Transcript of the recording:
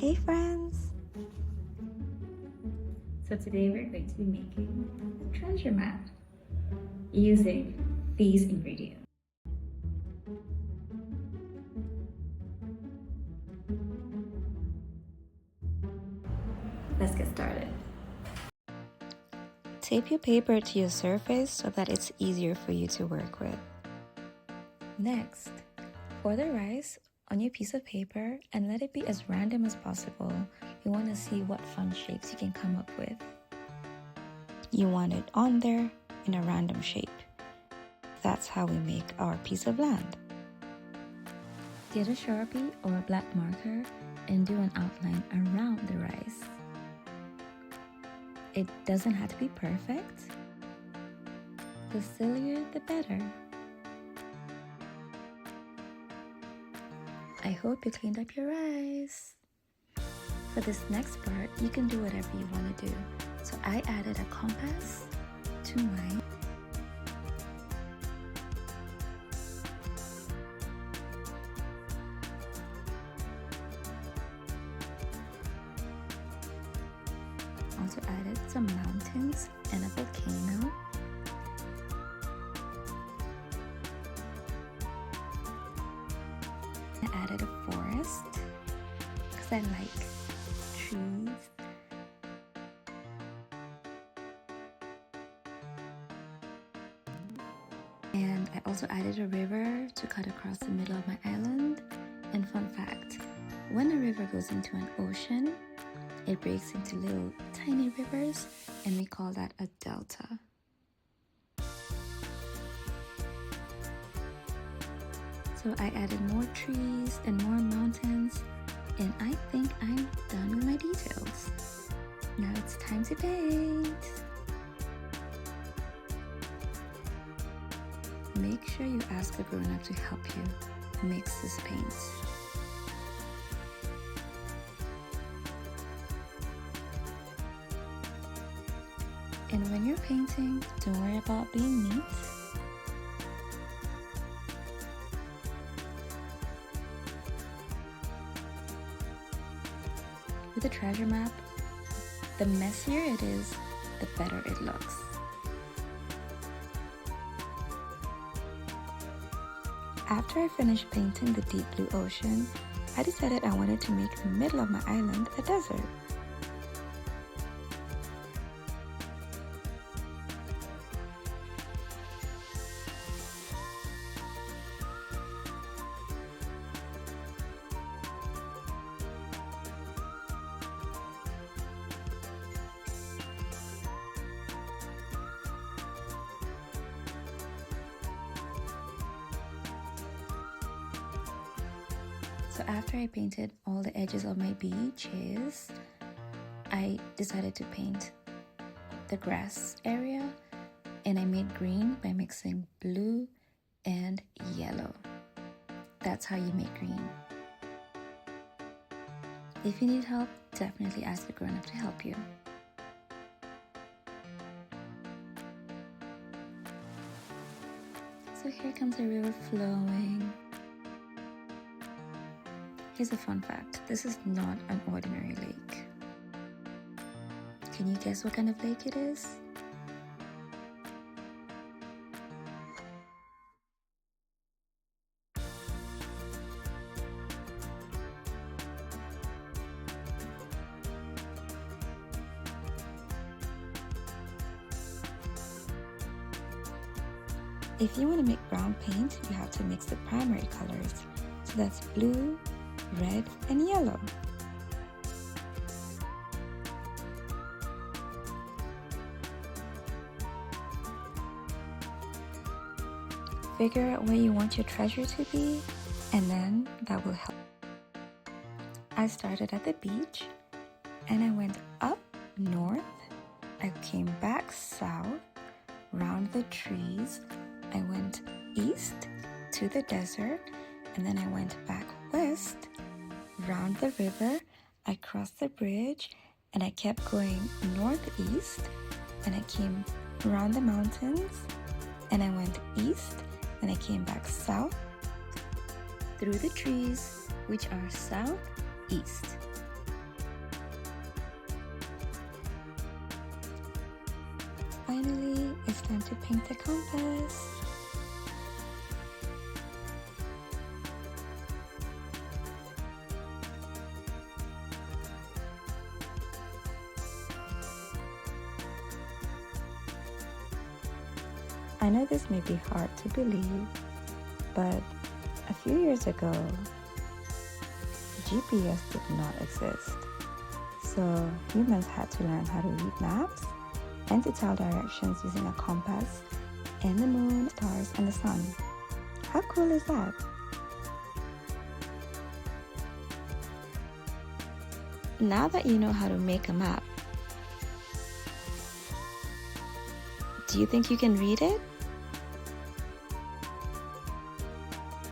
Hey friends! So today we're going to be making a treasure map using these ingredients. Let's get started. Tape your paper to your surface so that it's easier for you to work with. Next, pour the rice on your piece of paper and let it be as random as possible. You want to see what fun shapes you can come up with. You want it on there in a random shape. That's how we make our piece of land. Get a Sharpie or a black marker and do an outline around the rice. It doesn't have to be perfect. The sillier, the better. I hope you cleaned up your rice. For this next part, you can do whatever you want to do. So I added a compass to mine. Also added some mountains and a volcano. I added a forest because I like trees. And I also added a river to cut across the middle of my island. And fun fact, when a river goes into an ocean, it breaks into little tiny rivers, and we call that a delta. So I added more trees and more mountains, and I think I'm done with my details. Now it's time to paint. Make sure you ask a grown-up to help you mix this paint. And when you're painting, don't worry about being neat. With a treasure map, the messier it is, the better it looks. After I finished painting the deep blue ocean, I decided I wanted to make the middle of my island a desert. So after I painted all the edges of my beaches, I decided to paint the grass area, and I made green by mixing blue and yellow. That's how you make green. If you need help, definitely ask a grown-up to help you. So here comes the river flowing. Here's a fun fact. This is not an ordinary lake. Can you guess what kind of lake it is? If you want to make brown paint, you have to mix the primary colors. So that's blue, red, and yellow. Figure out where you want your treasure to be, and then that will help. I started at the beach, and I went up north. I came back south, round the trees. I went east to the desert, and then I went back west, round the river. I crossed the bridge, and I kept going northeast, and I came around the mountains, and I went east, and I came back south through the trees, which are southeast. finally, it's time to paint the compass. I know this may be hard to believe, but a few years ago, GPS did not exist. So humans had to learn how to read maps and to tell directions using a compass and the moon, stars, and the sun. How cool is that? Now that you know how to make a map, do you think you can read it?